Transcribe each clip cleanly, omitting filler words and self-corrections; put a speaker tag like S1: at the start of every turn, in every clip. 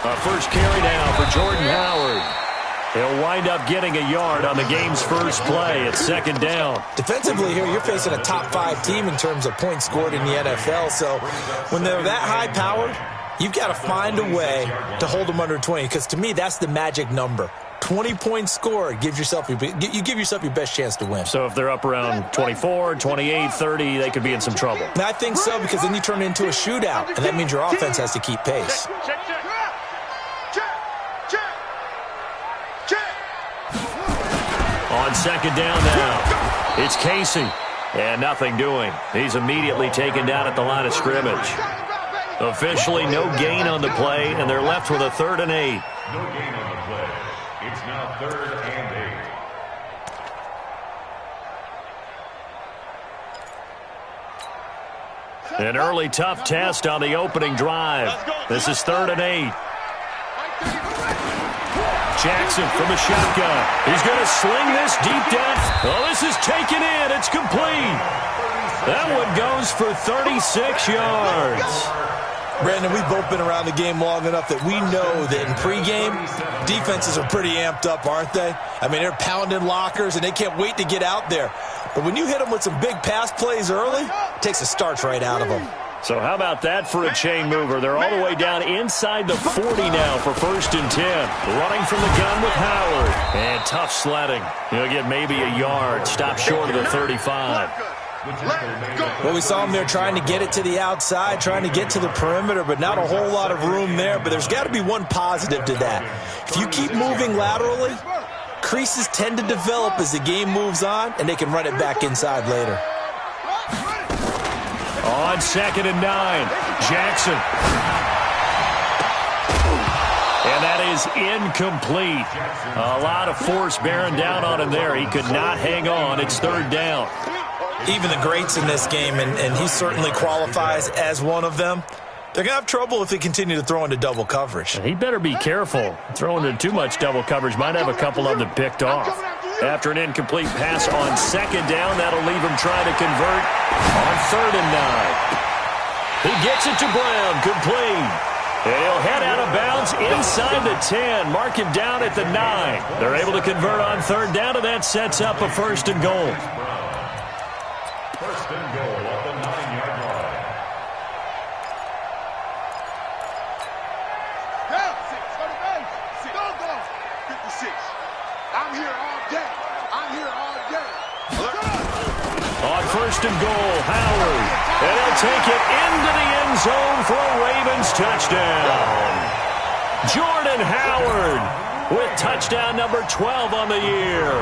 S1: A first carry now for Jordan Howard. He'll wind up getting a yard on the game's first play at second down.
S2: Defensively here, you're facing a top-5 team in terms of points scored in the NFL. So when they're that high-powered, you've got to find a way to hold them under 20. Because to me, that's the magic number. 20 points scored, you give yourself your best chance to win.
S1: So if they're up around 24, 28, 30, they could be in some trouble.
S2: And I think so, because then you turn it into a shootout, and that means your offense has to keep pace.
S1: On second down now, it's Casey. And nothing doing. He's immediately taken down at the line of scrimmage. Officially no gain on the play, and they're left with a 3rd and 8.
S3: No gain on the play. It's now 3rd and 8.
S1: An early tough test on the opening drive. This is 3rd and 8. Jackson from the shotgun. He's going to sling this deep down. Oh, this is taken in. It's complete. That one goes for 36 yards.
S2: Brandon, we've both been around the game long enough that we know that in pregame, defenses are pretty amped up, aren't they? I mean, they're pounding lockers, and they can't wait to get out there. But when you hit them with some big pass plays early, it takes the starch right out of them.
S1: So how about that for a chain mover? They're all the way down inside the 40 now for 1st and 10. Running from the gun with Howard. And tough sledding. He'll get maybe a yard. Stop short of the 35.
S2: Well, we saw him there trying to get it to the outside, trying to get to the perimeter, but not a whole lot of room there. But there's got to be one positive to that. If you keep moving laterally, creases tend to develop as the game moves on, and they can run it back inside later.
S1: On 2nd and 9, Jackson. And that is incomplete. A lot of force bearing down on him there. He could not hang on. It's 3rd down.
S2: Even the greats in this game, and he certainly qualifies as one of them, they're going to have trouble if they continue to throw into double coverage.
S1: He better be careful. Throwing into too much double coverage might have a couple of them picked off. After an incomplete pass on 2nd down, that'll leave him trying to convert on 3rd and 9. He gets it to Brown, complete. And he'll head out of bounds inside the 10. Mark him down at the 9. They're able to convert on 3rd down, and that sets up a 1st and goal.
S3: 1st and goal at the 9-yard line.
S4: I'm here all day.
S1: On 1st and goal, Howard. And he'll take it into the end zone for a Ravens touchdown. Jordan Howard with touchdown number 12 on the year.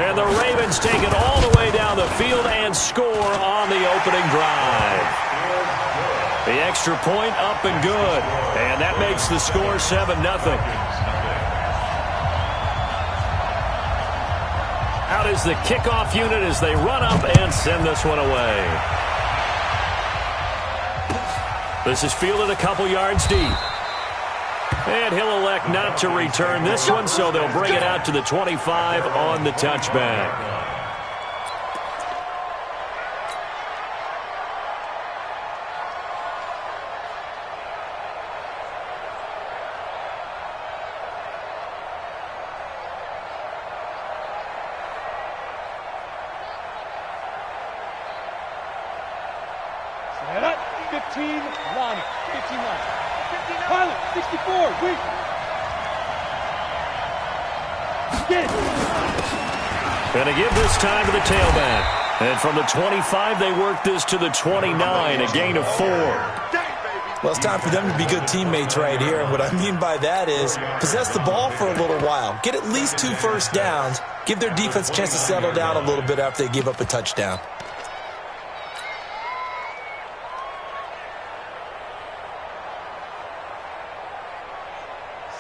S1: And the Ravens take it all the way down the field and score on the opening drive. The extra point up and good. And that makes the score 7-0. Out is the kickoff unit as they run up and send this one away. This is fielded a couple yards deep. And he'll elect not to return this one, so they'll bring it out to the 25 on the touchback.
S5: Set up, 15 line. 15 line. Pilot, 64, weak. Get it.
S1: Going to give this time to the tailback. And from the 25, they work this to the 29, a gain of 4.
S2: Well, it's time for them to be good teammates right here. And what I mean by that is possess the ball for a little while. Get at least 2 first downs. Give their defense a chance to settle down a little bit after they give up a touchdown.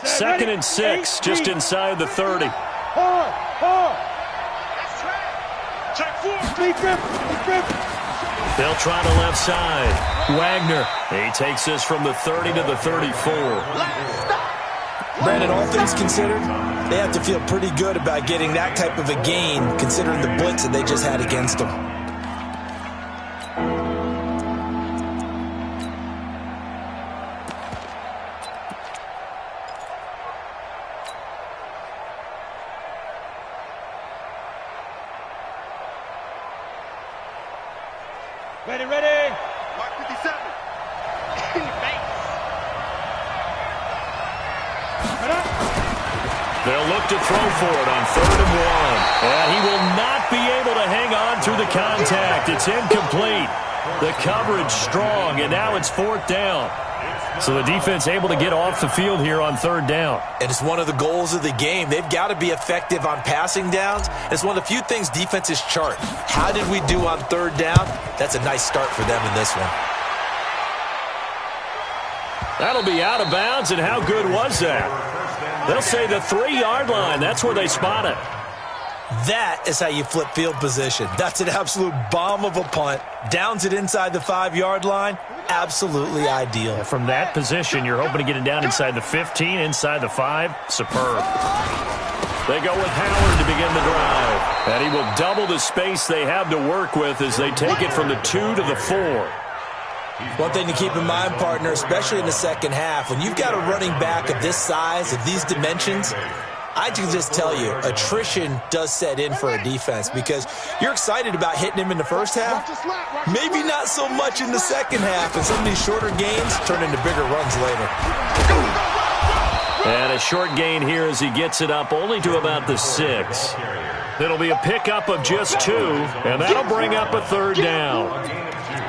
S1: Second and 6, just inside the 30.
S5: Hard.
S4: Check 4.
S1: They'll try the left side. Wagner, he takes this from the 30 to the 34.
S2: Brandon, all things considered, they have to feel pretty good about getting that type of a gain considering the blitz that they just had against them.
S5: Ready, ready.
S4: Mark 57.
S1: They'll look to throw for it on 3rd and 1. And he will not be able to hang on through the contact. It's incomplete. The coverage strong, and now it's 4th down. So the defense able to get off the field here on 3rd down.
S2: And it's one of the goals of the game. They've got to be effective on passing downs. It's one of the few things defenses chart. How did we do on 3rd down? That's a nice start for them in this one.
S1: That'll be out of bounds, and how good was that? They'll say the 3-yard line. That's where they spot it.
S2: That is how you flip field position. That's an absolute bomb of a punt. Downs it inside the 5-yard line. Absolutely ideal.
S1: From that position, you're hoping to get it down inside the 15, inside the 5. Superb. They go with Howard to begin the drive. And he will double the space they have to work with as they take it from the 2 to the 4.
S2: One thing to keep in mind, partner, especially in the second half, when you've got a running back of this size, of these dimensions, I can just tell you, attrition does set in for a defense because you're excited about hitting him in the first half. Maybe not so much in the second half, and some of these shorter gains turn into bigger runs later.
S1: And a short gain here as he gets it up only to about the 6. It'll be a pickup of just 2, and that'll bring up a 3rd down.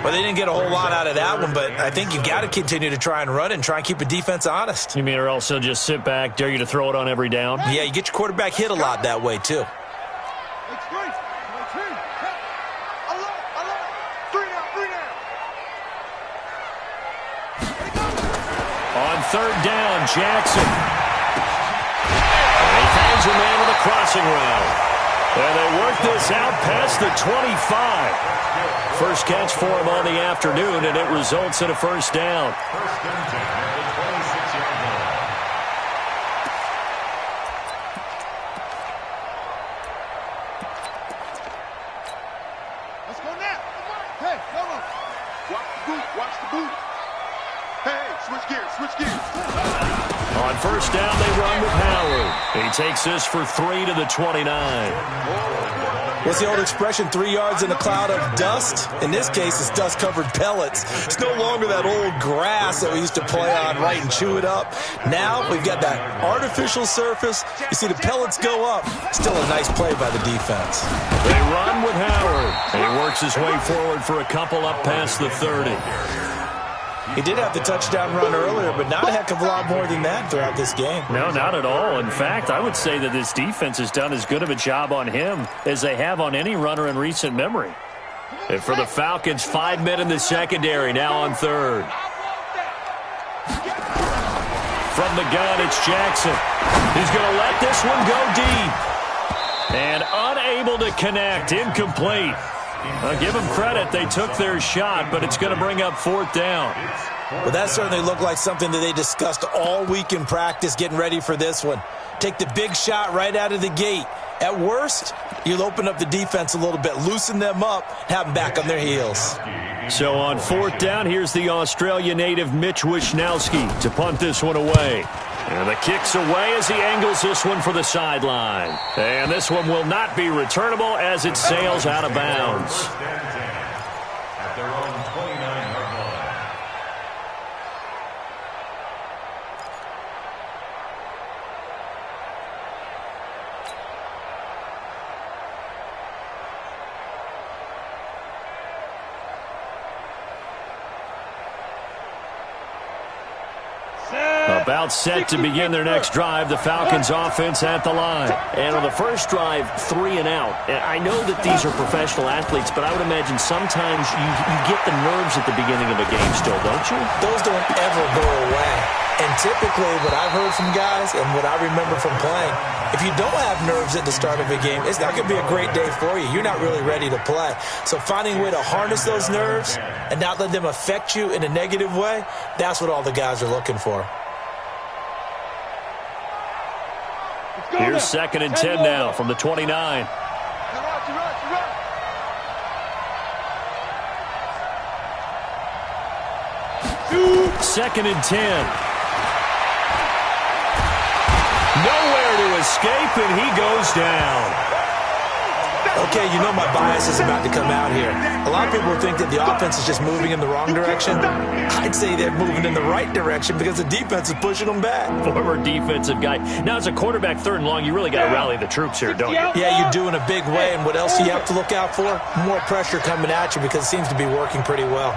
S2: Well, they didn't get a whole lot out of that one, but I think you got to continue to try and run and try and keep the defense honest.
S1: You mean or else they'll just sit back, dare you to throw it on every down?
S2: Yeah, you get your quarterback hit a lot that way, too.
S1: On 3rd down, Jackson. And he finds a man with a crossing route. And they work this out past the 25. First catch for him on the afternoon, and it results in a 1st down.
S4: Let's go now. Hey, come on. Watch the boot. Watch the boot. Hey, switch gears. Switch gears.
S1: On 1st down, they run with Howard. He takes this for 3 to the 29.
S2: What's the old expression, 3 yards in a cloud of dust? In this case, it's dust-covered pellets. It's no longer that old grass that we used to play on, right, and chew it up. Now we've got that artificial surface. You see the pellets go up. Still a nice play by the defense.
S1: They run with Howard. And he works his way forward for a couple up past the 30.
S2: He did have the touchdown run earlier, but not a heck of a lot more than that throughout this game.
S1: No, not at all. In fact, I would say that this defense has done as good of a job on him as they have on any runner in recent memory. And for the Falcons, 5 men in the secondary, now on 3rd. From the gun, it's Jackson. He's going to let this one go deep. And unable to connect, incomplete. I'll give them credit. They took their shot, but it's going to bring up 4th down.
S2: Well, that certainly looked like something that they discussed all week in practice getting ready for this one. Take the big shot right out of the gate. At worst, you'll open up the defense a little bit, loosen them up, have them back on their heels.
S1: So on 4th down, here's the Australia native Mitch Wishnowski to punt this one away. And the kick's away as he angles this one for the sideline. And this one will not be returnable as it sails out of bounds.
S3: At their own 29-yard line.
S1: About set to begin their next drive, the Falcons offense at the line. And on the first drive, 3 and out. I know that these are professional athletes, but I would imagine sometimes you get the nerves at the beginning of a game still, don't you?
S2: Those don't ever go away. And typically what I've heard from guys and what I remember from playing, if you don't have nerves at the start of a game, it's not going to be a great day for you. You're not really ready to play. So finding a way to harness those nerves and not let them affect you in a negative way, that's what all the guys are looking for.
S1: Here's 2nd and 10 now from the 29. Second and 10. Nowhere to escape, and he goes down.
S2: Okay, you know my bias is about to come out here. A lot of people think that the offense is just moving in the wrong direction. I'd say they're moving in the right direction because the defense is pushing them back.
S1: Former defensive guy. Now, as a quarterback, 3rd and long, you really got to rally the troops here, don't you?
S2: Yeah, you do in a big way. And what else do you have to look out for? More pressure coming at you because it seems to be working pretty well.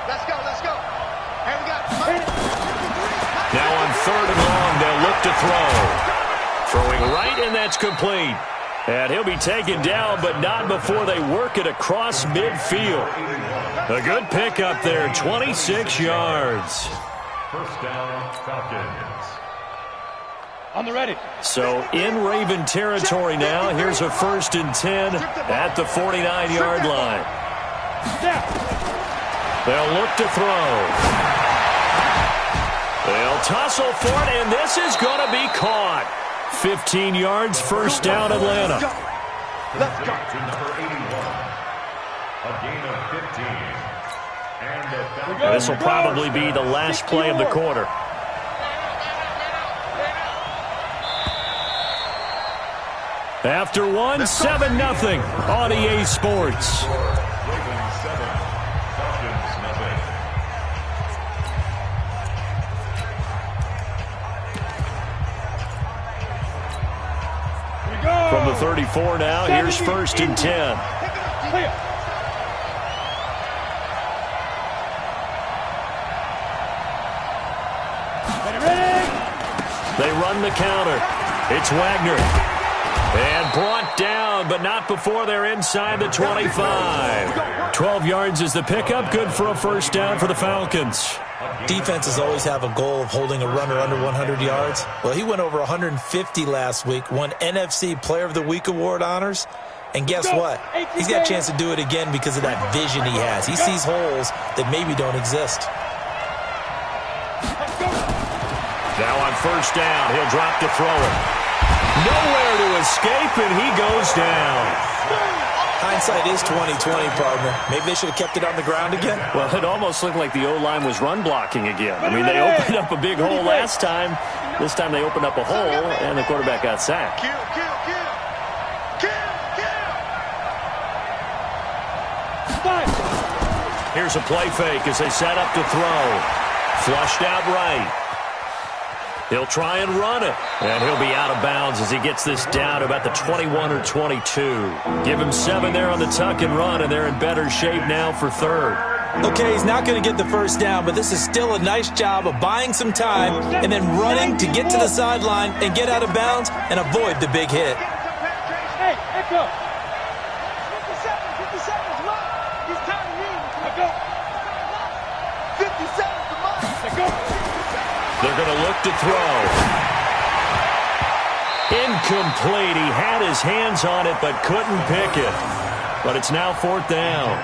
S4: Let's go, let's go. Hey, we got
S1: Now on 3rd and long, they'll look to throw. Throwing right, and that's complete. And he'll be taken down, but not before they work it across midfield. A good pickup there, 26 yards.
S3: First down, Falcons.
S5: On the ready.
S1: So in Raven territory now. Here's a 1st and 10 at the 49-yard line. They'll look to throw. They'll tussle for it, and this is going to be caught. 15 yards, 1st down, Atlanta.
S3: Let's go. To number 81. A gain of 15. And
S1: This will probably be the last play of the quarter. After one, 7-0 on EA Sports.
S3: Ravens 7, Falcons nothing.
S1: From the 34 now, here's 1st and 10. They run the counter. It's Wagner. And brought down, but not before they're inside the 25. 12 yards is the pickup. Good for a 1st down for the Falcons.
S2: Defenses always have a goal of holding a runner under 100 yards. Well, he went over 150 last week, won NFC Player of the Week award honors. And guess what? He's got a chance to do it again because of that vision he has. He sees holes that maybe don't exist.
S1: Now on 1st down, he'll drop to throw it. Nowhere to escape, and he goes down.
S2: Hindsight is 20/20, partner. Maybe they should have kept it on the ground again.
S1: Well, it almost looked like the O-line was run blocking again. I mean, they opened up a big hole last time. This time they opened up a hole, and the quarterback got sacked.
S4: kill, kill, kill. Kill, kill.
S1: Here's a play fake as they set up to throw. Flushed out right. He'll try and run it, and he'll be out of bounds as he gets this down to about the 21 or 22. Give him 7 there on the tuck and run, and they're in better shape now for 3rd.
S2: Okay, he's not going to get the 1st down, but this is still a nice job of buying some time and then running to get to the sideline and get out of bounds and avoid the big hit.
S5: Hey, echo. 50 seconds left. He's time to leave. Let go. 50 seconds to mark. Let go.
S1: They're going to look to throw. Incomplete. He had his hands on it but couldn't pick it. But it's now 4th down.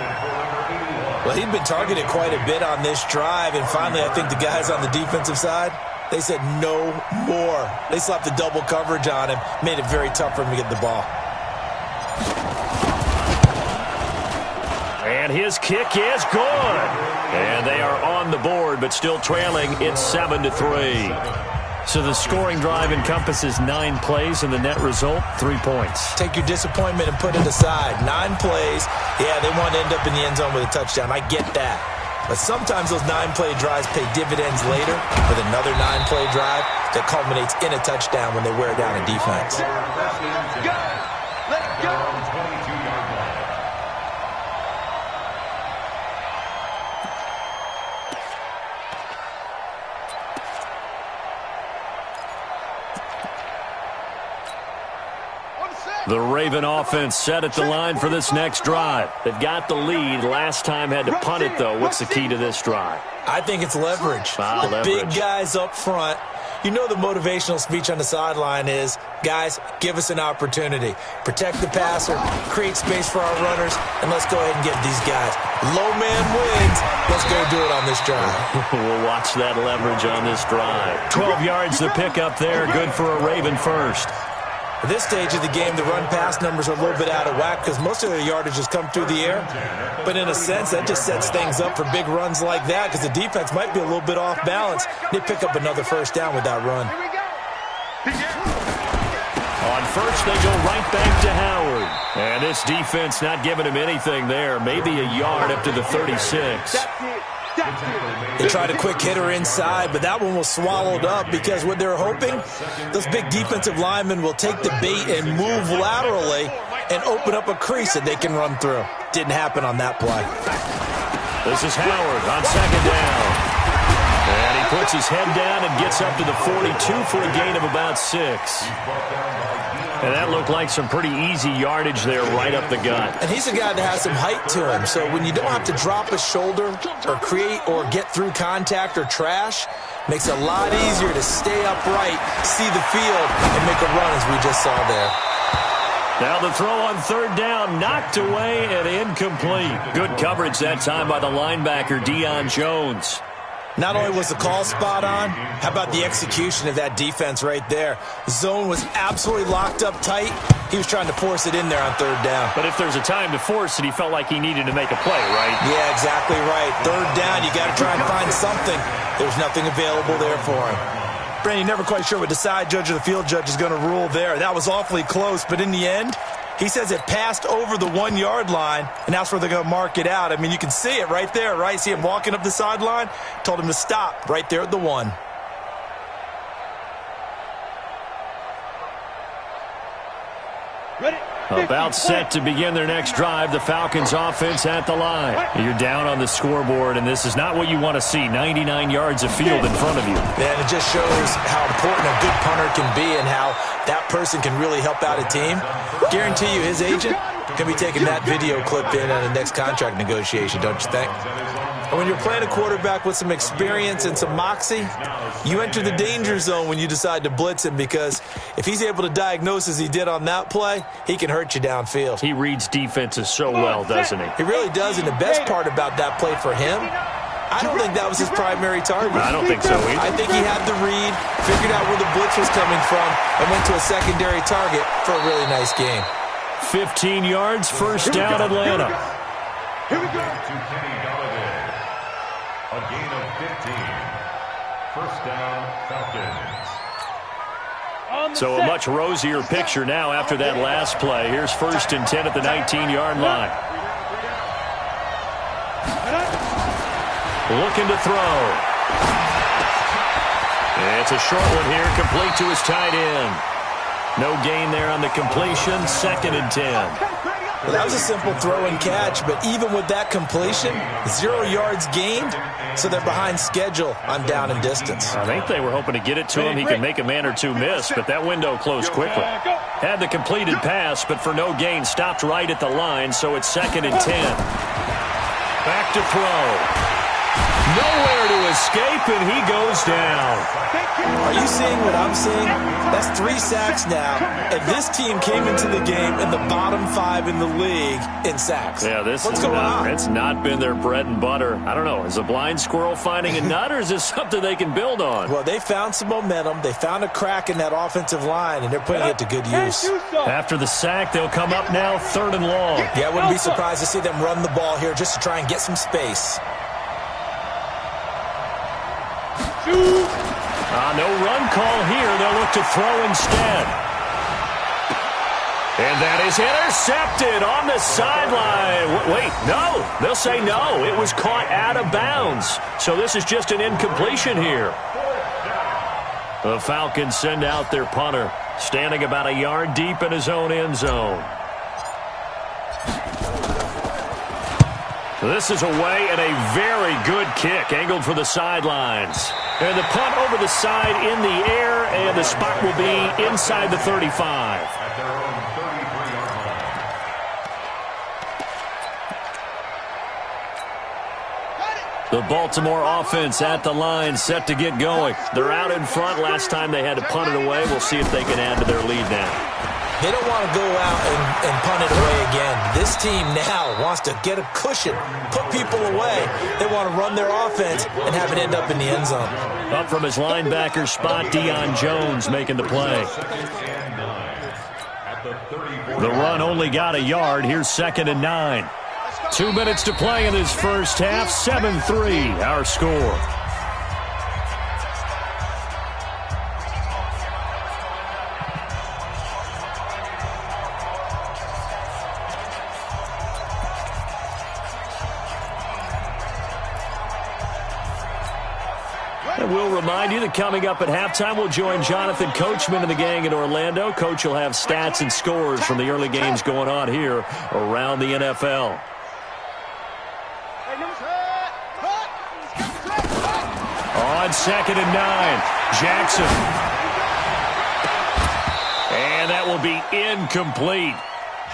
S2: Well, he'd been targeted quite a bit on this drive, and finally I think the guys on the defensive side, they said no more. They slapped the double coverage on him, made it very tough for him to get the ball.
S1: And his kick is good. And they are on the board, but still trailing. It's 7-3. So the scoring drive encompasses 9 plays, and the net result, 3 points.
S2: Take your disappointment and put it aside. 9 plays. Yeah, they want to end up in the end zone with a touchdown. I get that. But sometimes those 9-play drives pay dividends later with another 9-play drive that culminates in a touchdown when they wear down a defense.
S4: Let's go. Let's go.
S1: The Raven offense set at the line for this next drive. They've got the lead. Last time had to punt it, though. What's the key to this drive?
S2: I think it's leverage.
S1: Wow,
S2: the
S1: leverage.
S2: Big guys up front. You know the motivational speech on the sideline is, guys, give us an opportunity. Protect the passer, create space for our runners, and let's go ahead and get these guys. Low man wins. Let's go do it on this drive.
S1: We'll watch that leverage on this drive. 12 yards to pick up there. Good for a Raven first.
S2: At this stage of the game, the run-pass numbers are a little bit out of whack because most of their yardage has come through the air. But in a sense, that just sets things up for big runs like that because the defense might be a little bit off balance. They pick up another 1st down with that run.
S1: On first, they go right back to Howard. And this defense not giving him anything there. Maybe a yard up to the 36.
S2: They tried a quick hitter inside, but that one was swallowed up because what they're hoping, those big defensive linemen will take the bait and move laterally and open up a crease that they can run through. Didn't happen on that play.
S1: This is Howard on second down. And he puts his head down and gets up to the 42 for a gain of about 6. And that looked like some pretty easy yardage there right up the gut.
S2: And he's a guy that has some height to him, so when you don't have to drop a shoulder or create or get through contact or trash, makes it a lot easier to stay upright, see the field, and make a run as we just saw there.
S1: Now the throw on third down, knocked away and incomplete. Good coverage that time by the linebacker, Deion Jones.
S2: Not only was the call spot on, how about the execution of that defense right there? Zone was absolutely locked up tight. He was trying to force it in there on third down.
S1: But if there's a time to force it, he felt like he needed to make a play, right?
S2: Yeah, exactly right. Third down, you got to try and find something. There's nothing available there for him. Brandon, never quite sure what the side judge or the field judge is going to rule there. That was awfully close, but in the end, he says it passed over the 1 yard line, and that's where they're going to mark it out. I mean, you can see it right there, right? See him walking up the sideline? Told him to stop right there at the 1.
S5: Ready?
S1: About set to begin their next drive, the Falcons offense at the line. You're down on the scoreboard, and this is not what you want to see. 99 yards of field in front of you.
S2: Man, it just shows how important a good punter can be and how that person can really help out a team. Guarantee you his agent can be taking that video clip in on the next contract negotiation, don't you think? And when you're playing a quarterback with some experience and some moxie, you enter the danger zone when you decide to blitz him, because if he's able to diagnose as he did on that play, he can hurt you downfield.
S1: He reads defenses so well, doesn't he?
S2: He really does, and the best part about that play for him, I don't think that was his primary target.
S1: I don't think so either.
S2: I think he had the read, figured out where the blitz was coming from, and went to a secondary target for a really nice game.
S1: 15 yards, first down, Atlanta.
S5: Here we go.
S3: A gain of 15. First down, Falcons.
S1: So a much rosier picture now after that last play. Here's first and 10 at the 19-yard line. Looking to throw. It's a short one here, complete to his tight end. No gain there on the completion, second and 10.
S2: Well, that was a simple throw and catch, but even with that completion, 0 yards gained, so they're behind schedule on down and distance.
S1: I think they were hoping to get it to him. He could make a man or two miss, but that window closed quickly. Had the completed pass, but for no gain, stopped right at the line, so it's second and 10. Back to throw. Nowhere to escape, and he goes down.
S2: Are you seeing what I'm seeing? That's 3 sacks now, and this team came into the game in the bottom 5 in the league in sacks.
S1: Yeah,
S2: What's going on?
S1: It's not been their bread and butter. I don't know. Is a blind squirrel finding a nut, or is this something they can build on?
S2: Well, they found some momentum. They found a crack in that offensive line, and they're putting it to good use.
S1: After the sack, they'll come up now, third and long.
S2: Yeah, I wouldn't be surprised to see them run the ball here just to try and get some space.
S1: No run call here. They'll look to throw instead. And that is intercepted on the sideline. Wait, no. They'll say no. It was caught out of bounds. So this is just an incompletion here. The Falcons send out their punter, standing about a yard deep in his own end zone. This is away, and a very good kick, angled for the sidelines. And the punt over the side in the air, and the spot will be inside the 35.
S3: At their own 33-yard line.
S1: The Baltimore offense at the line, set to get going. They're out in front. Last time they had to punt it away. We'll see if they can add to their lead now.
S2: They don't want to go out and punt it away again. This team now wants to get a cushion, put people away. They want to run their offense and have it end up in the end zone.
S1: Up from his linebacker spot, Deion Jones making the play. The run only got a yard. Here's second and 9. 2 minutes to play in this first half. 7-3, our score. And we'll remind you that coming up at halftime, we'll join Jonathan Coachman and the gang in Orlando. Coach will have stats and scores from the early games going on here around the NFL. On 2nd and 9, Jackson. And that will be incomplete.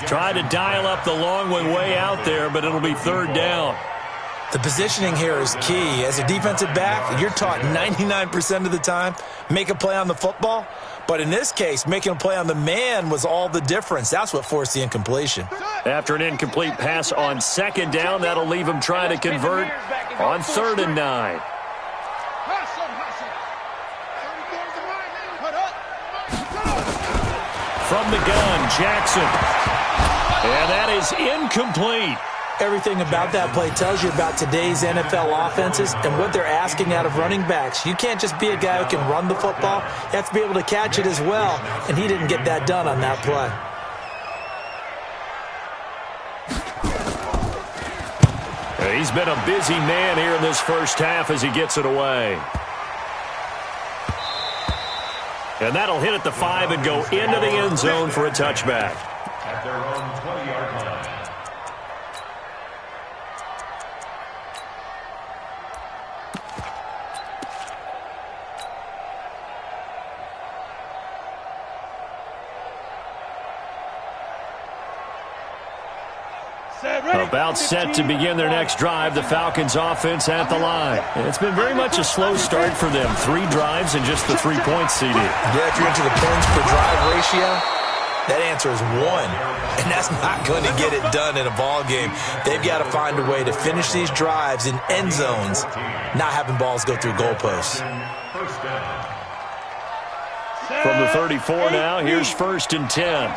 S1: Tried to dial up the long one way out there, but it'll be 3rd down.
S2: The positioning here is key. As a defensive back, you're taught 99% of the time, make a play on the football. But in this case, making a play on the man was all the difference. That's what forced the incompletion.
S1: After an incomplete pass on 2nd down, that'll leave him trying to convert on 3rd and 9. From the gun, Jackson. And that is incomplete.
S2: Everything about that play tells you about today's NFL offenses and what they're asking out of running backs. You can't just be a guy who can run the football. You have to be able to catch it as well, and he didn't get that done on that play.
S1: He's been a busy man here in this first half as he gets it away. And that'll hit at the 5 and go into the end zone for a touchback.
S3: At their own 20-yard line.
S1: About set to begin their next drive, the Falcons offense at the line. It's been very much a slow start for them. 3 drives and just the 3 points, CD.
S2: Yeah, if you're into the points per drive ratio, that answer is 1. And that's not going to get it done in a ball game. They've got to find a way to finish these drives in end zones, not having balls go through goalposts.
S1: From the 34 now, here's 1st and 10.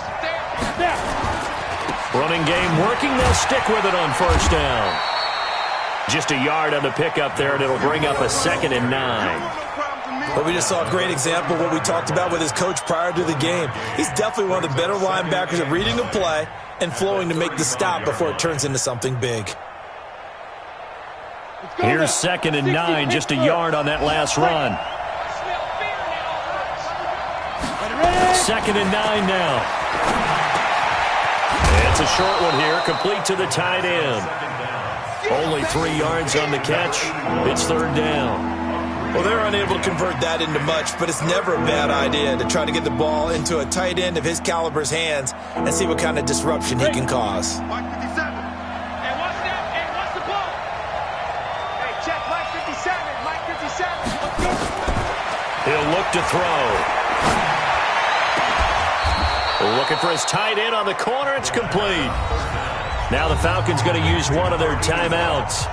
S1: Running game working. They'll stick with it on 1st down. Just a yard on the pickup there, and it'll bring up a 2nd and 9.
S2: But we just saw a great example of what we talked about with his coach prior to the game. He's definitely one of the better linebackers at reading a play and flowing to make the stop before it turns into something big.
S1: Here's 2nd and 9, just a yard on that last run. 2nd and 9 now. It's a short one here, complete to the tight end. Only 3 yards on the catch. It's 3rd down.
S2: Well, they're unable to convert that into much, but it's never a bad idea to try to get the ball into a tight end of his caliber's hands and see what kind of disruption he can cause.
S5: Hey, watch that. Hey, watch the ball. Hey, check Mike 57. Mike 57. Let's go.
S1: He'll look to throw. Looking for his tight end on the corner. It's complete. Now the Falcons going to use one of their timeouts,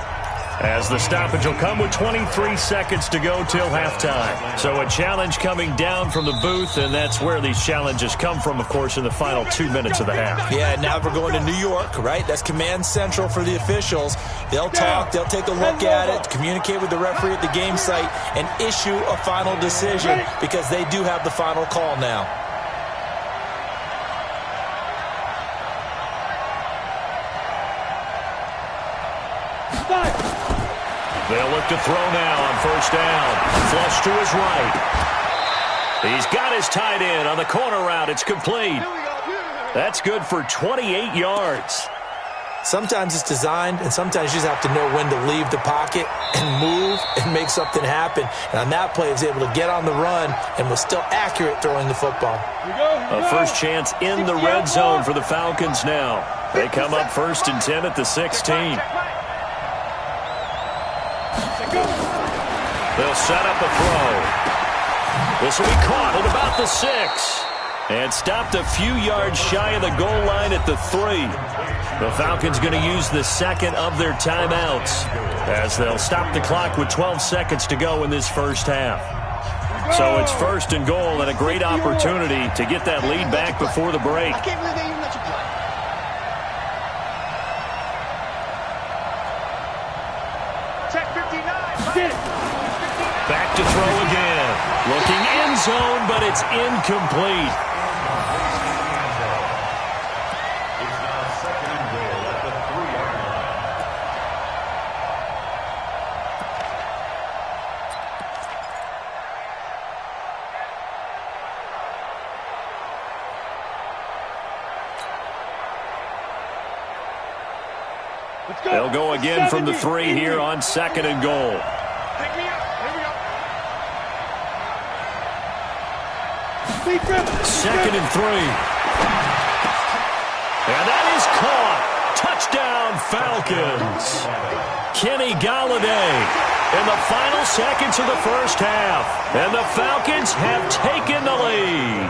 S1: as the stoppage will come with 23 seconds to go till halftime. So a challenge coming down from the booth, and that's where these challenges come from, of course, in the final 2 minutes of the half.
S2: Yeah, now we're going to New York, right? That's command central for the officials. They'll talk, they'll take a look at it, communicate with the referee at the game site, and issue a final decision because they do have the final call now.
S1: They'll look to throw now on 1st down. Flush to his right. He's got his tight end on the corner route. It's complete. That's good for 28 yards.
S2: Sometimes it's designed, and sometimes you just have to know when to leave the pocket and move and make something happen. And on that play, he was able to get on the run and was still accurate throwing the football.
S1: A first chance in the red zone for the Falcons now. They come up 1st and 10 at the 16. They'll set up a throw. This will be caught at about the 6. And stopped a few yards shy of the goal line at the 3. The Falcons going to use the 2nd of their timeouts, as they'll stop the clock with 12 seconds to go in this first half. So it's 1st and goal, and a great opportunity to get that lead back before the break.
S5: I can't believe they even let you play. Check 59.
S1: Back to throw again. Looking end zone, but it's incomplete.
S3: It's now 2nd and goal at the 3-yard line.
S1: They'll go again from the 3 here on 2nd and goal.
S5: Pick me up. Here we go.
S1: 2nd and 3. And that is caught. Touchdown, Falcons. Kenny Galladay in the final seconds of the first half. And the Falcons have taken the lead.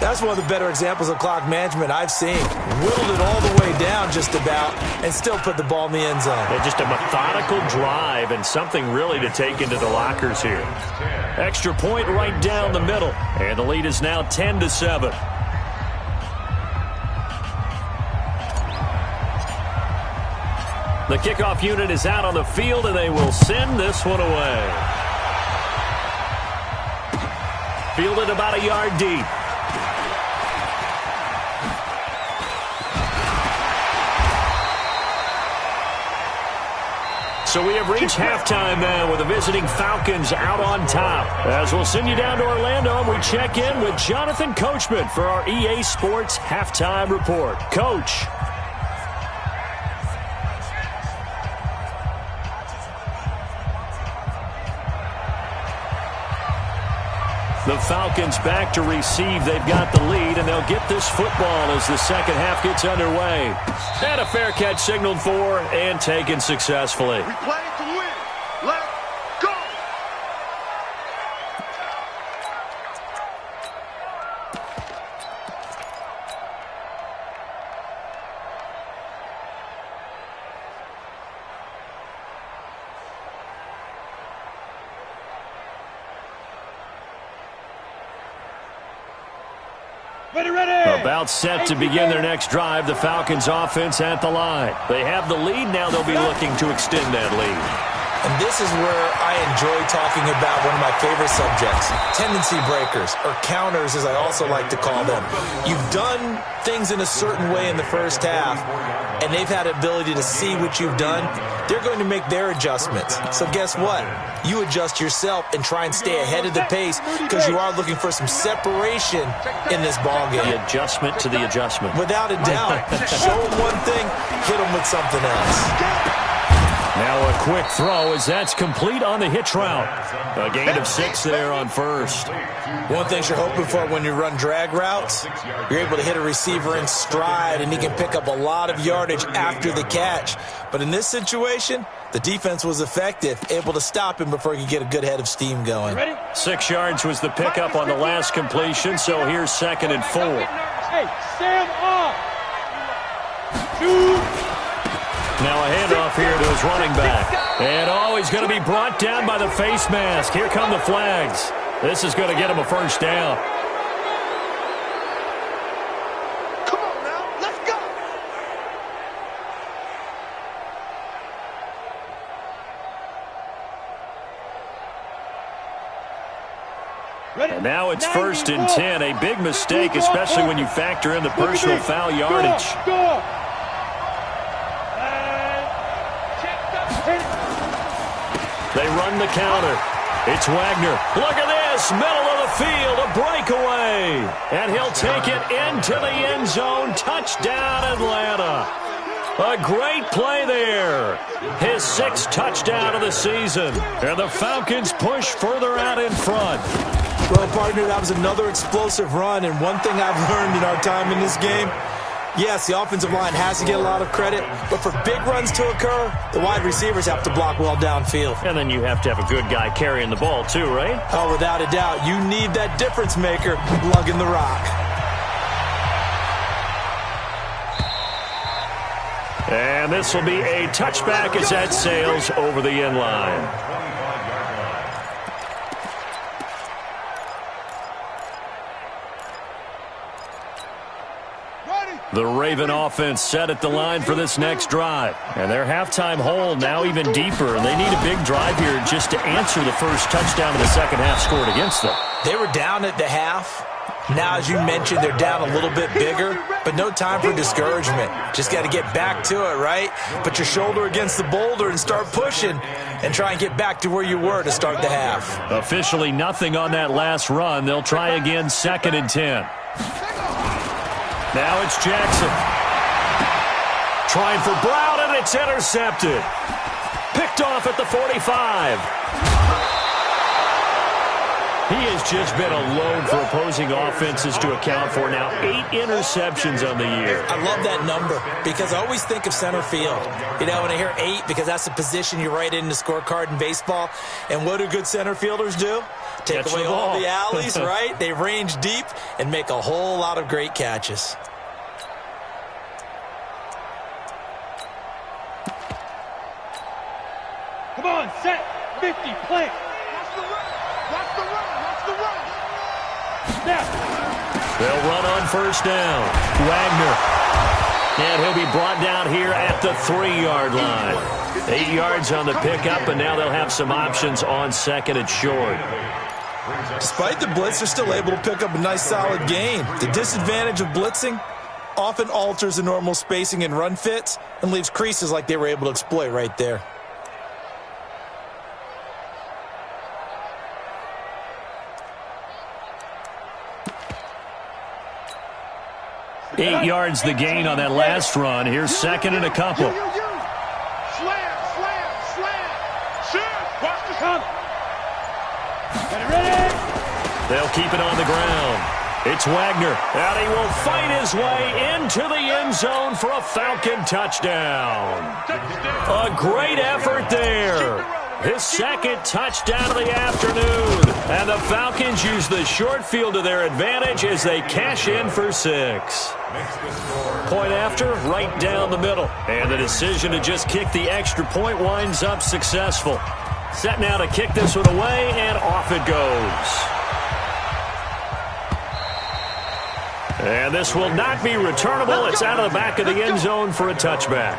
S2: That's one of the better examples of clock management I've seen. Whittled it all the way down just about and still put the ball in the end zone.
S1: Yeah, just a methodical drive and something really to take into the lockers here. Extra point right down the middle. And the lead is now 10-7. The kickoff unit is out on the field, and they will send this one away. Fielded about a yard deep. So we have reached halftime now with the visiting Falcons out on top. As we'll send you down to Orlando, and we check in with Jonathan Coachman for our EA Sports Halftime Report. Coach. The Falcons back to receive. They've got the lead, and they'll get this football as the second half gets underway. And a fair catch signaled for and taken successfully.
S4: We play to win. Let's go.
S5: Ready.
S1: About set to begin their next drive, the Falcons offense at the line. They have the lead. Now they'll be looking to extend that lead.
S2: And this is where I enjoy talking about one of my favorite subjects, tendency breakers, or counters as I also like to call them. You've done things in a certain way in the first half, and they've had the ability to see what you've done. They're going to make their adjustments. So guess what? You adjust yourself and try and stay ahead of the pace because you are looking for some separation in this ballgame.
S1: The adjustment to the adjustment.
S2: Without a doubt. Show them one thing, hit them with something else.
S1: Now a quick throw as that's complete on the hitch route. A gain of 6 there on first.
S2: One thing you're hoping for when you run drag routes, you're able to hit a receiver in stride and he can pick up a lot of yardage after the catch. But in this situation, the defense was effective, able to stop him before he could get a good head of steam going.
S1: 6 yards was the pickup on the last completion, so here's 2nd and 4.
S5: Hey, stand up.
S1: Now a handoff here to his running back. And he's going to be brought down by the face mask. Here come the flags. This is going to get him a first down.
S4: Come on now, let's go.
S1: And now it's 1st and 10. A big mistake, especially when you factor in the personal foul yardage. They run the counter. It's Wagner. Look at this. Middle of the field. A breakaway. And he'll take it into the end zone. Touchdown, Atlanta. A great play there. His 6th touchdown of the season. And the Falcons push further out in front.
S2: Well, partner, that was another explosive run. And one thing I've learned in our time in this game, yes, the offensive line has to get a lot of credit, but for big runs to occur, the wide receivers have to block well downfield.
S1: And then you have to have a good guy carrying the ball too, right?
S2: Oh, without a doubt. You need that difference maker lugging the rock.
S1: And this will be a touchback as that sails over the end line. The Raven offense set at the line for this next drive. And their halftime hole now even deeper. And they need a big drive here just to answer the first touchdown of the second half scored against them.
S2: They were down at the half. Now, as you mentioned, they're down a little bit bigger, but no time for discouragement. Just got to get back to it, right? Put your shoulder against the boulder and start pushing and try and get back to where you were to start the half.
S1: Officially nothing on that last run. They'll try again 2nd and 10. Now it's Jackson. Trying for Brown, and it's intercepted. Picked off at the 45. He has just been a load for opposing offenses to account for now. 8 interceptions on the year.
S2: I love that number because I always think of center field. You know, when I hear 8, because that's the position you write in the scorecard in baseball. And what do good center fielders do? Take away all the alleys, right? They range deep and make a whole lot of great catches.
S5: Come on, set, 50, plant.
S4: Watch the run.
S5: Snap.
S1: They'll run on first down. Wagner. And he'll be brought down here at the 3-yard line. 8 yards on the pickup, and now they'll have some options on second and short.
S2: Despite the blitz, they're still able to pick up a nice solid gain. The disadvantage of blitzing often alters the normal spacing and run fits and leaves creases like they were able to exploit right there.
S1: 8 yards the gain on that last run. Here's second and a couple.
S5: Slam. Shoot. Watch the come. Get it ready.
S1: They'll keep it on the ground. It's Wagner, and he will fight his way into the end zone for a Falcon touchdown. A great effort there. His second touchdown of the afternoon. And the Falcons use the short field to their advantage as they cash in for 6. Point after, right down the middle. And the decision to just kick the extra point winds up successful. Set now to kick this one away, and off it goes. And this will not be returnable. It's out of the back of the end zone for a touchback.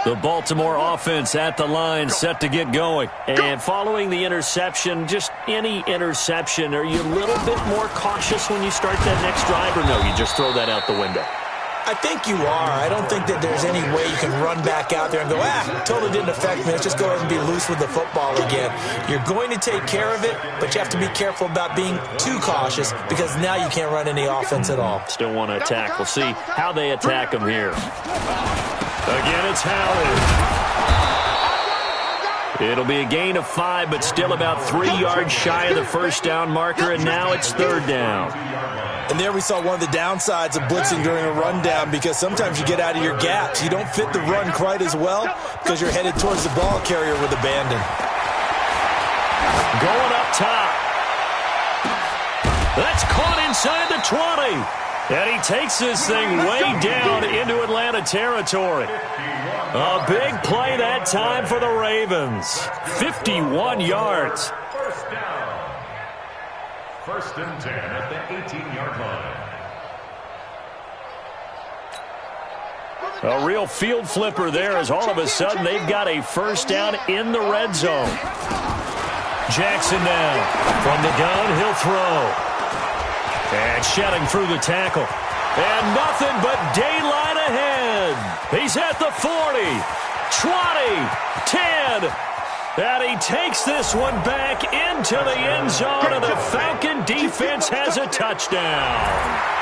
S1: The Baltimore offense at the line, set to get going. And following the interception, just any interception, are you a little bit more cautious when you start that next drive, or no, you just throw that out the window?
S2: I think you are. I don't think that there's any way you can run back out there and go, totally didn't affect me. Let's just go ahead and be loose with the football again. You're going to take care of it, but you have to be careful about being too cautious because now you can't run any offense at all.
S1: Still want to attack. We'll see how they attack them here. Again, it's Howard. It'll be a gain of 5, but still about 3 yards shy of the first down marker, and now it's third down.
S2: And there we saw one of the downsides of blitzing during a rundown because sometimes you get out of your gaps. You don't fit the run quite as well because you're headed towards the ball carrier with abandon.
S1: Going up top. That's caught inside the 20. And he takes this thing way down into Atlanta territory. A big play that time for the Ravens. 51 yards.
S3: First down. First and 10 at the 18-yard line.
S1: A real field flipper there as all of a sudden they've got a first down in the red zone. Jackson now. From the gun, he'll throw. And shedding through the tackle. And nothing but daylight ahead. He's at the 40, 20, 10. And he takes this one back into the end zone, and the Falcon defense has a touchdown.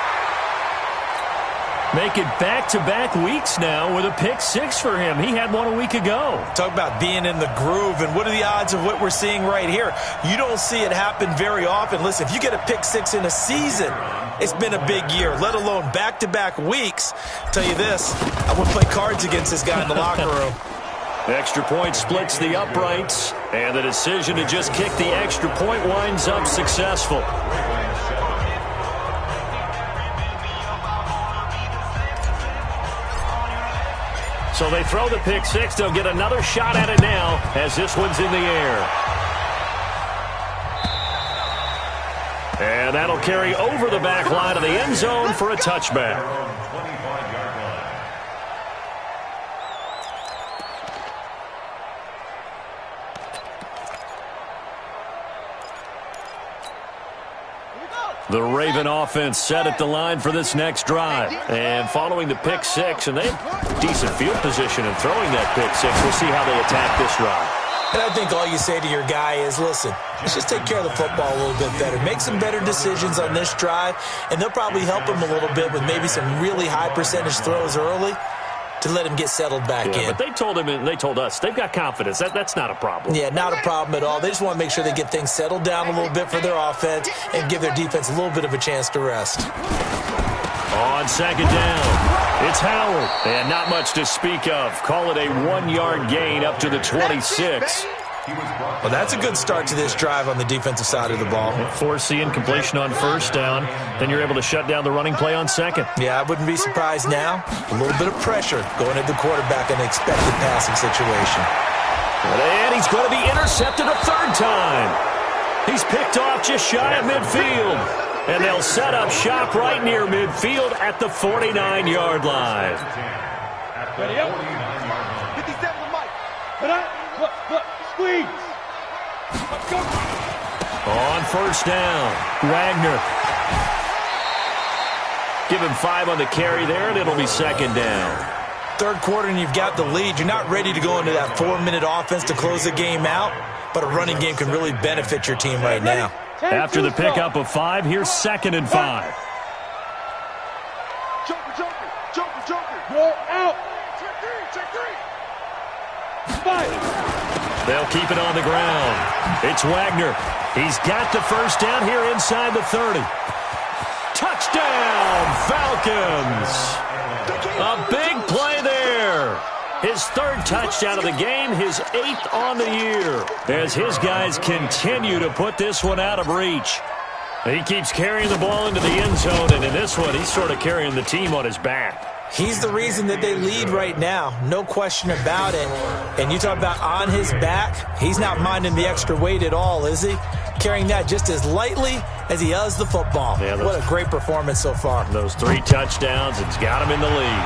S1: Make it back-to-back weeks now with a pick 6 for him. He had one a week ago.
S2: Talk about being in the groove, and what are the odds of what we're seeing right here? You don't see it happen very often. Listen, if you get a pick 6 in a season, it's been a big year, let alone back-to-back weeks. I'll tell you this, I wouldn't play cards against this guy in the locker room.
S1: The extra point splits the uprights, and the decision to just kick the extra point winds up successful. So they throw the pick 6. They'll get another shot at it now as this one's in the air. And that'll carry over the back line of the end zone for a touchback. The Raven offense set at the line for this next drive. And following the pick 6, and they have decent field position in throwing that pick 6. We'll see how they attack this drive.
S2: And I think all you say to your guy is, listen, let's just take care of the football a little bit better. Make some better decisions on this drive, and they'll probably help him a little bit with maybe some really high percentage throws early to let him get settled back in.
S1: But they told him and they told us they've got confidence. That's not a problem.
S2: Yeah, not a problem at all. They just want to make sure they get things settled down a little bit for their offense and give their defense a little bit of a chance to rest.
S1: On second down, it's Howard. And not much to speak of. Call it a 1-yard gain up to the 26.
S2: Well, that's a good start to this drive on the defensive side of the ball.
S1: Force the incompletion on first down. Then you're able to shut down the running play on second.
S2: Yeah, I wouldn't be surprised now. A little bit of pressure going at the quarterback in an expected passing situation.
S1: And he's going to be intercepted a third time. He's picked off just shy of midfield. And they'll set up shop right near midfield at the 49-yard line.
S5: Ready up. 57 to Mike. Put up. Look. Squeeze. Let's go.
S1: On first down, Wagner. Give him 5 on the carry there, and it'll be second down.
S2: Third quarter, and you've got the lead. You're not ready to go into that 4-minute offense to close the game out, but a running game can really benefit your team right now.
S1: After the pickup of 5, here's second and 5.
S5: Joker. Roll out. Check three. 5.
S1: They'll keep it on the ground. It's Wagner. He's got the first down here inside the 30. Touchdown, Falcons. A big play there. His third touchdown of the game, his 8th on the year, as his guys continue to put this one out of reach. He keeps carrying the ball into the end zone, and in this one, he's sort of carrying the team on his back.
S2: He's the reason that they lead right now, no question about it. And you talk about on his back, he's not minding the extra weight at all, is he? Carrying that just as lightly as he does the football. Yeah, what a great performance so far.
S1: Those 3 touchdowns, it's got him in the lead.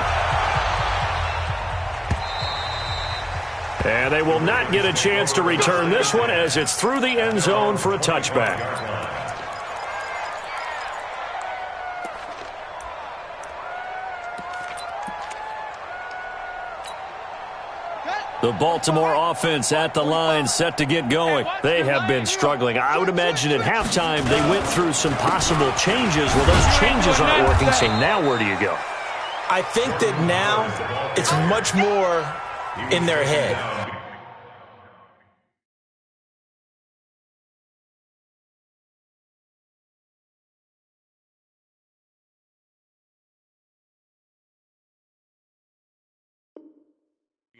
S1: And they will not get a chance to return this one as it's through the end zone for a touchback. The Baltimore offense at the line, set to get going. They have been struggling. I would imagine at halftime they went through some possible changes. Well, those changes aren't working, so now where do you go?
S2: I think that now it's much more in their head.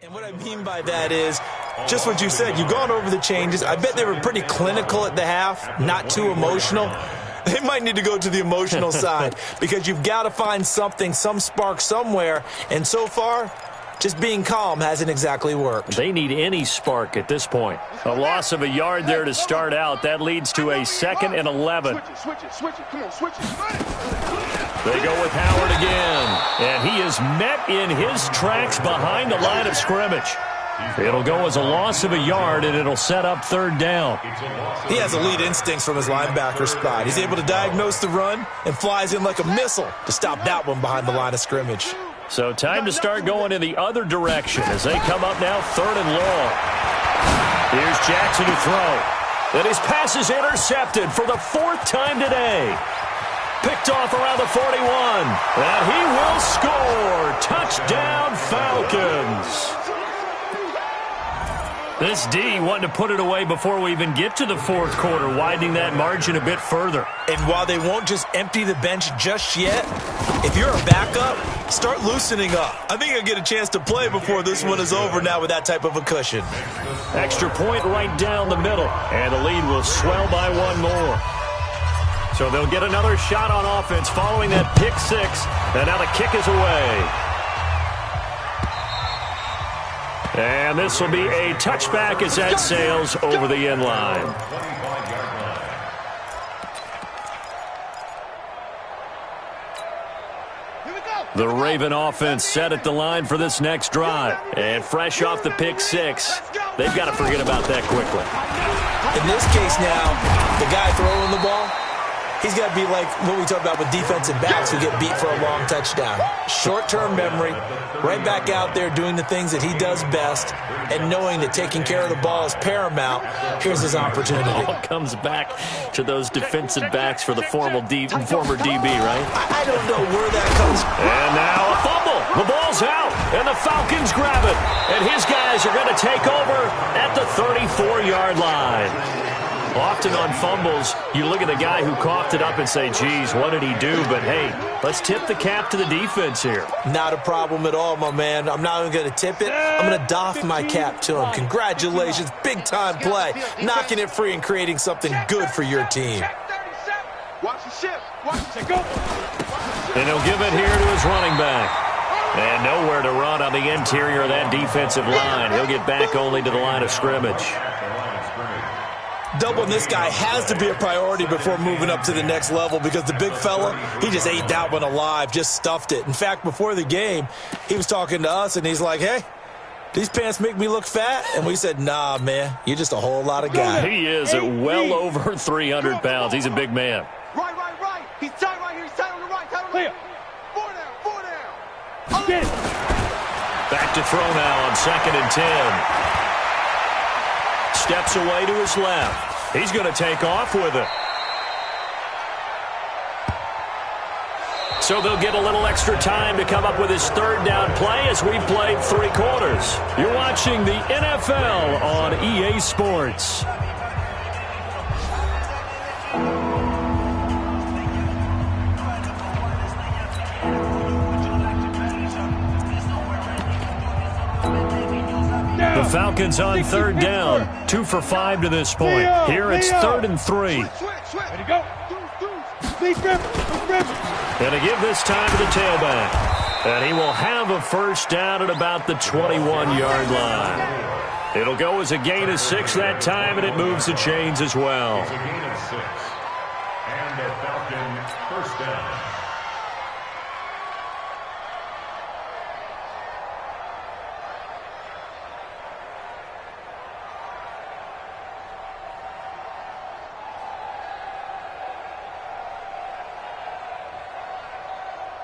S2: And what I mean by that is just what you said. You've gone over the changes. I bet they were pretty clinical at the half, not too emotional. They might need to go to the emotional side because you've got to find something, some spark somewhere. And so far, just being calm hasn't exactly worked.
S1: They need any spark at this point. A loss of a yard there to start out. That leads to a 2nd and 11.
S5: Switch it. Come on, switch it.
S1: They go with Howard again. And he is met in his tracks behind the line of scrimmage. It'll go as a loss of a yard, and it'll set up 3rd down.
S2: He has elite instincts from his linebacker spot. He's able to diagnose the run and flies in like a missile to stop that one behind the line of scrimmage.
S1: So time to start going in the other direction as they come up now 3rd and long. Here's Jackson to throw. And his pass is intercepted for the 4th time today. Picked off around the 41. And he will score. Touchdown, Falcons. This D wanting to put it away before we even get to the 4th quarter, widening that margin a bit further.
S2: And while they won't just empty the bench just yet, if you're a backup, start loosening up. I think you'll get a chance to play before this one is over now with that type of a cushion.
S1: Extra point right down the middle, and the lead will swell by 1 more. So they'll get another shot on offense following that pick 6, and now the kick is away. And this will be a touchback as that sails over the end line. The Raven offense set at the line for this next drive. And fresh off the pick 6, they've got to forget about that quickly.
S2: In this case now, the guy throwing the ball, He's got to be like what we talk about with defensive backs who get beat for a long touchdown. Short-term memory, right back out there doing the things that he does best, and knowing that taking care of the ball is paramount. Here's his opportunity.
S1: It all comes back to those defensive backs for the former DB, right?
S2: I don't know where that comes from.
S1: And now a fumble. The ball's out, and the Falcons grab it. And his guys are going to take over at the 34-yard line. Often on fumbles, you look at the guy who coughed it up and say, geez, what did he do? But, hey, let's tip the cap to the defense here.
S2: Not a problem at all, my man. I'm not even going to tip it. I'm going to doff my cap to him. Congratulations. Big-time play. Knocking it free and creating something good for your team.
S4: Watch the shift. Watch the go.
S1: And he'll give it here to his running back. And nowhere to run on the interior of that defensive line. He'll get back only to the line of scrimmage.
S2: Doubling this guy has to be a priority before moving up to the next level because the big fella, he just ate that one alive, just stuffed it. In fact, before the game, he was talking to us, and he's like, hey, these pants make me look fat? And we said, nah, man, you're just a whole lot of guy.
S1: He is at well over 300 pounds. He's a big man.
S5: Right. He's tight right here. He's tight on the right. Tight on the left. Four down.
S1: Get it. Back to throw now on 2nd and 10. Steps away to his left. He's going to take off with it. So they'll get a little extra time to come up with his 3rd down play as we played 3 quarters. You're watching the NFL on EA Sports. The Falcons on 3rd down, 2 for 5 to this point. Here it's 3rd and 3.
S5: Ready to go.
S1: And to give this time to the tailback. And he will have a 1st down at about the 21-yard line. It'll go as a gain of 6 that time, and it moves the chains as well.
S3: It's a gain of 6. And a Falcon 1st down.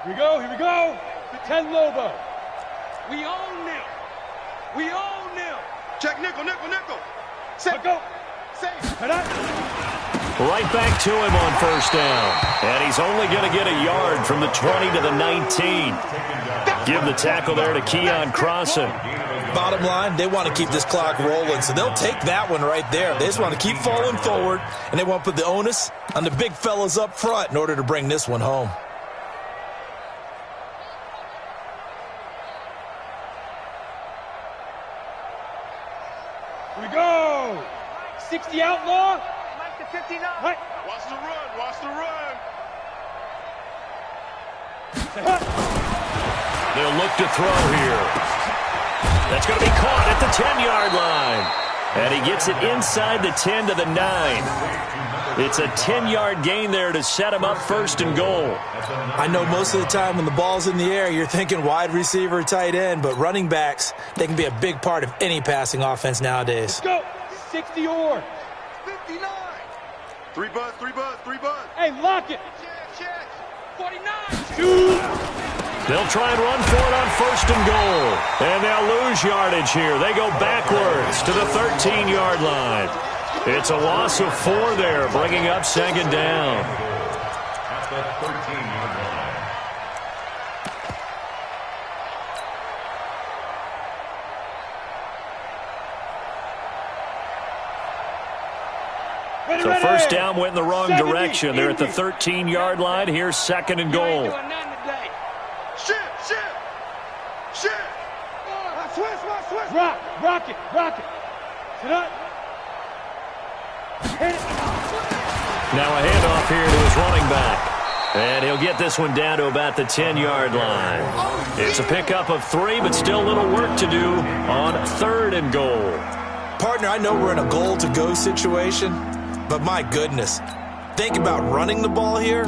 S5: Here we go. 10 Lobo. We own them. Check nickel. Set. Go. Save.
S1: Right back to him on 1st down. And he's only going to get a yard from the 20 to the 19. Give the tackle there to Keon Crossan.
S2: Bottom line, they want to keep this clock rolling, so they'll take that one right there. They just want to keep falling forward, and they want to put the onus on the big fellas up front in order to bring this one home.
S5: Here we go. 60 outlaw. Mike to 59. Right.
S4: Watch the run.
S1: They'll look to throw here. That's going to be caught at the 10-yard line. And he gets it inside the 10 to the 9. It's a 10-yard gain there to set him up 1st and goal.
S2: I know most of the time when the ball's in the air, you're thinking wide receiver, tight end, but running backs, they can be a big part of any passing offense nowadays.
S5: Let's go. 60 or
S4: 59. 3 buzz.
S5: Hey, lock it. Check. 49.
S1: They'll try and run for it on 1st and goal. And they'll lose yardage here. They go backwards to the 13-yard line. It's a loss of 4 there, bringing up 2nd down.
S3: At the 13-yard line.
S1: So 1st down went in the wrong direction. They're at the 13-yard line. Here's 2nd and goal.
S4: Shift.
S5: Switch. Rock it. Sit up. Hit it.
S1: Now a handoff here to his running back. And he'll get this one down to about the 10-yard line. It's a pickup of 3, but still a little work to do on 3rd and goal.
S2: Partner, I know we're in a goal-to-go situation, but my goodness, think about running the ball here.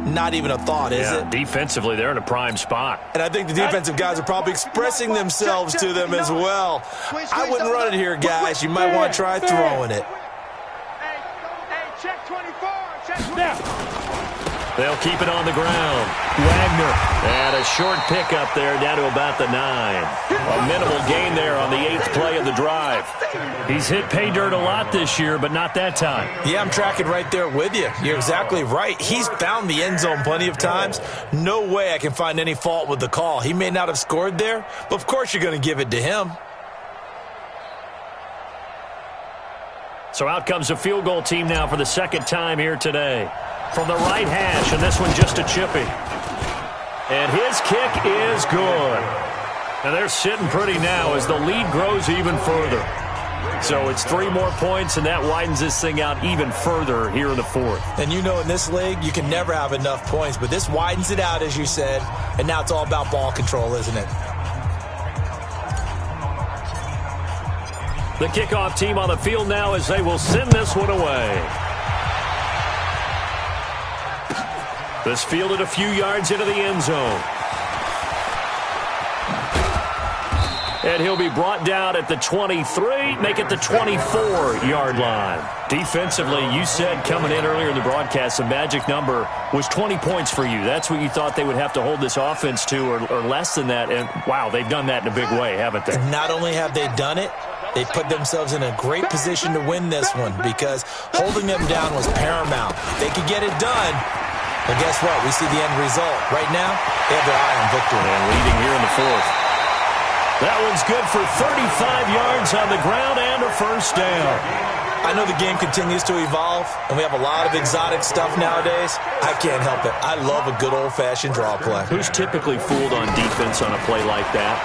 S2: Not even a thought, is it?
S1: Defensively, they're in a prime spot.
S2: And I think the defensive guys are probably expressing themselves to them as well. I wouldn't run it here, guys. You might want to try throwing it.
S5: Hey, check 24. Check now.
S1: They'll keep it on the ground. Wagner. And a short pickup there down to about the 9. A minimal gain there on the 8th play of the drive. He's hit pay dirt a lot this year, but not that time.
S2: Yeah, I'm tracking right there with you. You're exactly right. He's found the end zone plenty of times. No way I can find any fault with the call. He may not have scored there, but of course you're going to give it to him.
S1: So out comes a field goal team now for the second time here today. From the right hash, and this one just a chippy. And his kick is good. And they're sitting pretty now as the lead grows even further. So it's 3 more points, and that widens this thing out even further here in the 4th.
S2: And you know in this league, you can never have enough points, but this widens it out, as you said, and now it's all about ball control, isn't it?
S1: The kickoff team on the field now as they will send this one away. This fielded a few yards into the end zone. And he'll be brought down at the 23, make it the 24-yard line. Defensively, you said coming in earlier in the broadcast, the magic number was 20 points for you. That's what you thought they would have to hold this offense to, or less than that. And, wow, they've done that in a big way, haven't they?
S2: Not only have they done it, they put themselves in a great position to win this one because holding them down was paramount. They could get it done. But guess what? We see the end result. Right now, they have their eye on victory.
S1: And leading here in the 4th. That one's good for 35 yards on the ground and a first down.
S2: I know the game continues to evolve, and we have a lot of exotic stuff nowadays. I can't help it. I love a good old-fashioned draw play.
S1: Who's typically fooled on defense on a play like that,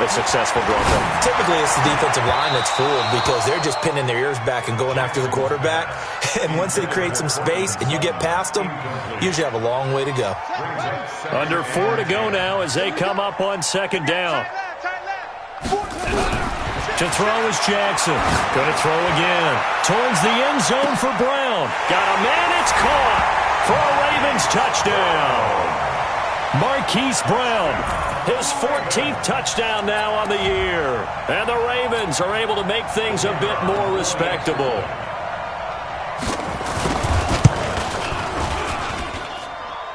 S1: a successful draw play?
S2: Typically, it's the defensive line that's fooled because they're just pinning their ears back and going after the quarterback. And once they create some space and you get past them, you usually have a long way to go.
S1: Under 4 to go now as they come up on second down. To throw is Jackson. Going to throw again. Towards the end zone for Brown. Got a man. It's caught for a Ravens touchdown. Marquise Brown, his 14th touchdown now on the year. And the Ravens are able to make things a bit more respectable.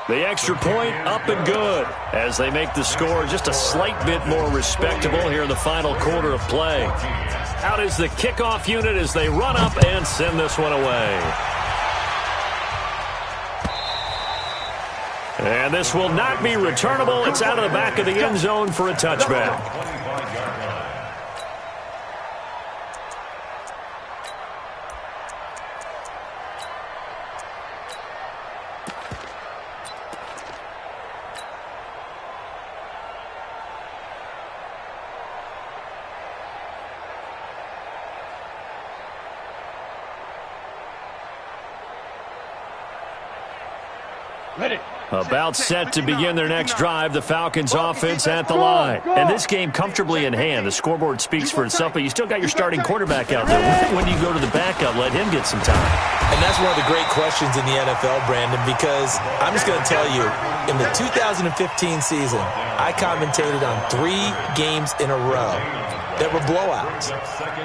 S1: The extra point up and good as they make the score just a slight bit more respectable here in the final quarter of play. Out is the kickoff unit as they run up and send this one away. And this will not be returnable. It's out of the back of the end zone for a touchback. About set to begin their next drive, the Falcons offense at the line. And this game comfortably in hand. The scoreboard speaks for itself, but you still got your starting quarterback out there. When do you go to the backup, let him get some time?
S2: And that's one of the great questions in the NFL, Brandon, because I'm just going to tell you, in the 2015 season, I commentated on 3 games in a row that were blowouts.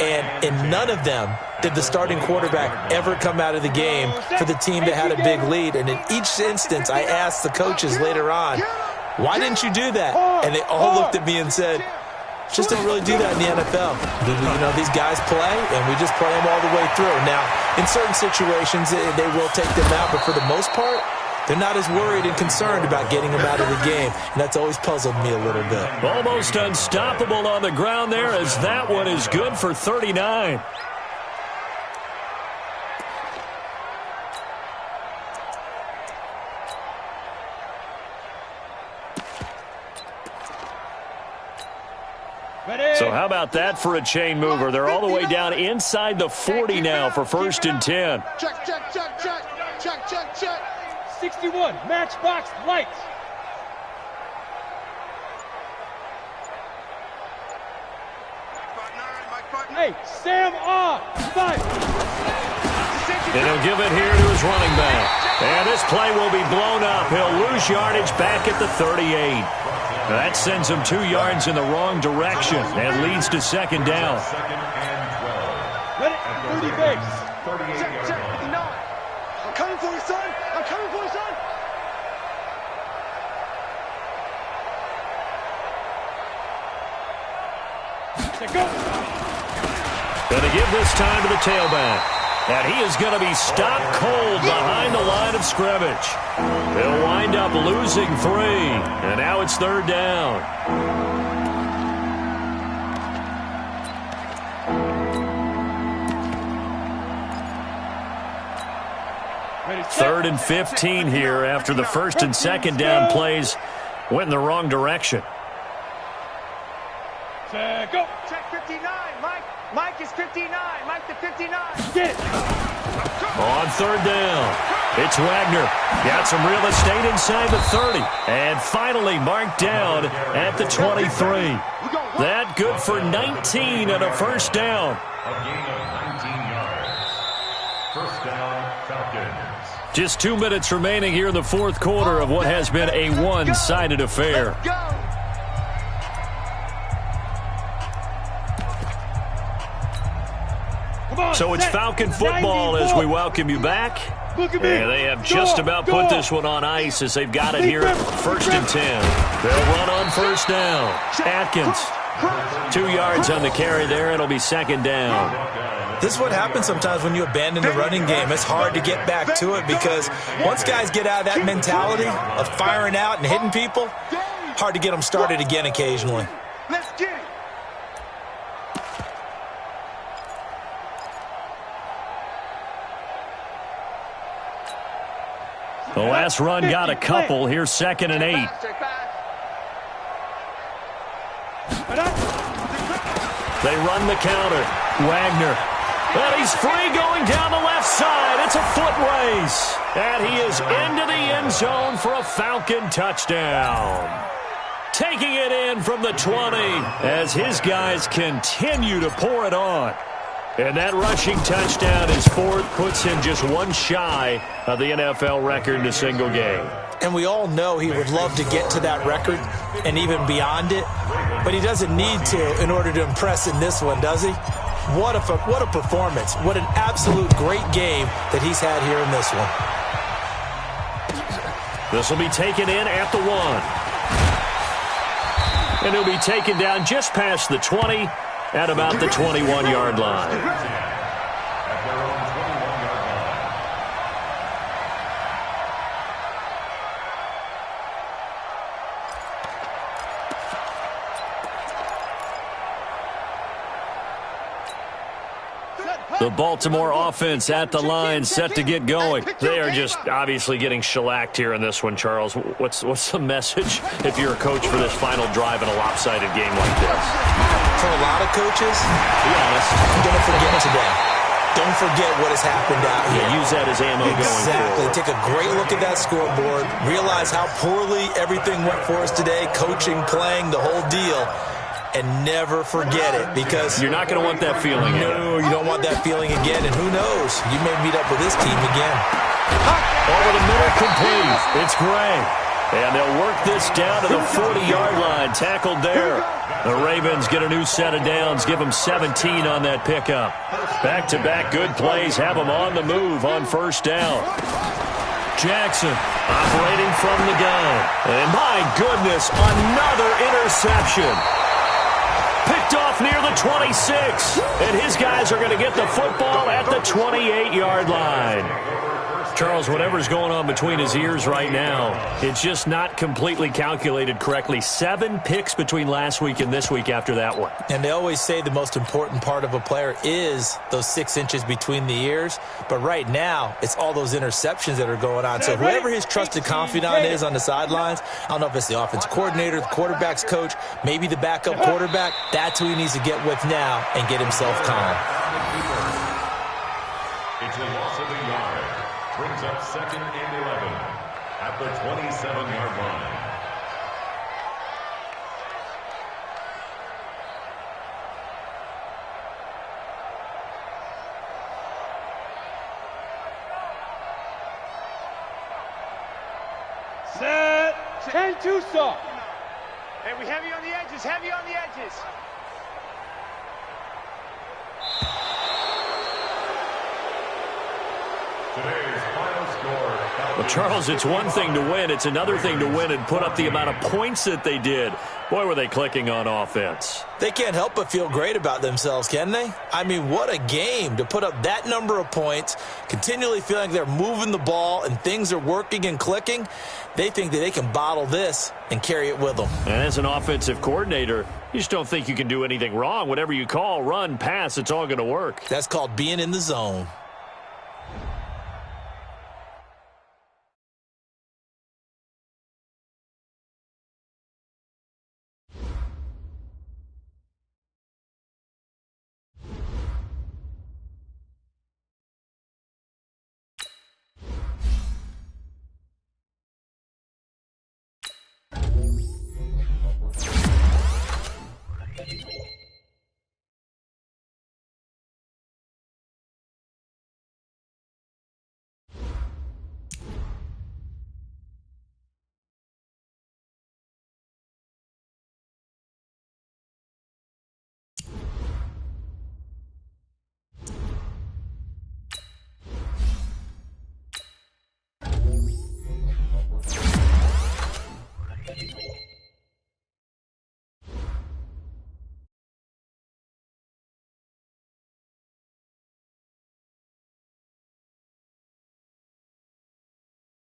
S2: And in none of them did the starting quarterback ever come out of the game for the team that had a big lead. And in each instance, I asked the coaches later on, why didn't you do that? And they all looked at me and said, just don't really do that in the NFL. You know, these guys play, and we just play them all the way through. Now, in certain situations, they will take them out, but for the most part, they're not as worried and concerned about getting them out of the game, and that's always puzzled me a little bit.
S1: Almost unstoppable on the ground there as that one is good for 39. So how about that for a chain mover? They're all the way down inside the 40 now for 1st and 10.
S4: Check, check, check, check. Check, check, check.
S5: 61, matchbox lights. Hey, Sam on. 5.
S1: And he'll give it here to his running back. And this play will be blown up. He'll lose yardage back at the 38. That sends him 2 yards in the wrong direction and leads to second down.
S5: Let it, 30 base.
S4: Check, check, 59. I'm coming for you, son. I'm coming for you, son.
S1: Going to give this time to the tailback. And he is going to be stopped cold behind the line of scrimmage. He'll wind up losing 3. And now it's 3rd down. Third and 15 here after the 1st and 2nd down plays went in the wrong direction.
S5: Go. Check 59, Mike. Mike is 59. Mike to 59. Get it.
S1: On 3rd down, it's Wagner. Got some real estate inside the 30. And finally marked down at the 23. That good for 19 and a 1st down.
S3: A gain of 19 yards. 1st down, Falcons.
S1: Just 2 minutes remaining here in the 4th quarter of what has been a one-sided affair. So it's Falcon football as we welcome you back. And they have just about put this one on ice as they've got it here at 1st and 10. They'll run on 1st down. Atkins, 2 yards on the carry there. It'll be 2nd down.
S2: This is what happens sometimes when you abandon the running game. It's hard to get back to it because once guys get out of that mentality of firing out and hitting people, hard to get them started again occasionally.
S5: Let's get it.
S1: The last run got a couple. Here's 2nd and 8. They run the counter. Wagner. And he's free going down the left side. It's a foot race. And he is into the end zone for a Falcon touchdown. Taking it in from the 20 as his guys continue to pour it on. And that rushing touchdown is 4th, puts him just one shy of the NFL record in a single game.
S2: And we all know he would love to get to that record and even beyond it, but he doesn't need to in order to impress in this one, does he? What a performance. What an absolute great game that he's had here in this one.
S1: This will be taken in at the 1. And he'll be taken down just past the 20 at about the 21-yard line.
S3: At their own 21-yard line.
S1: The Baltimore offense at the line, set to get going. They are just obviously getting shellacked here in this one, Charles. What's the message if you're a coach for this final drive in a lopsided game like this?
S2: For a lot of coaches, be honest, don't forget today. Don't forget what has happened out here.
S1: Yeah, use that as ammo going forward.
S2: Exactly. Take a great look at that scoreboard. Realize how poorly everything went for us today, coaching, playing, the whole deal. And never forget it, because
S1: you're not going to want that feeling again.
S2: No, you don't want that feeling again, and who knows? You may meet up with this team again.
S1: Over the middle, complete. It's Gray. And they'll work this down to the 40-yard line. Tackled there. The Ravens get a new set of downs. Give them 17 on that pickup. Back-to-back good plays. Have them on the move on 1st down. Jackson operating from the gun. And my goodness, another interception. Picked off near the 26. And his guys are going to get the football at the 28-yard line. Charles, whatever's going on between his ears right now, it's just not completely calculated correctly. 7 picks between last week and this week after that one.
S2: And they always say the most important part of a player is those 6 inches between the ears. But right now, it's all those interceptions that are going on. So whoever his trusted confidant is on the sidelines, I don't know if it's the offensive coordinator, the quarterback's coach, maybe the backup quarterback, that's who he needs to get with now and get himself calm.
S3: It's a loss of a yard. Brings up 2nd and 11 at the 27-yard line.
S5: Set. 10-2 soft. Hey, we heavy on the edges, heavy on the edges.
S3: Today's final score,
S1: Well, Charles, it's one thing to win. It's another thing to win and put up the amount of points that they did. Boy, were they clicking on offense.
S2: They can't help but feel great about themselves, can they? I mean, what a game to put up that number of points, continually feeling like they're moving the ball and things are working and clicking. They think that they can bottle this and carry it with them.
S1: And as an offensive coordinator, you just don't think you can do anything wrong. Whatever you call, run, pass, it's all going to work.
S2: That's called being in the zone.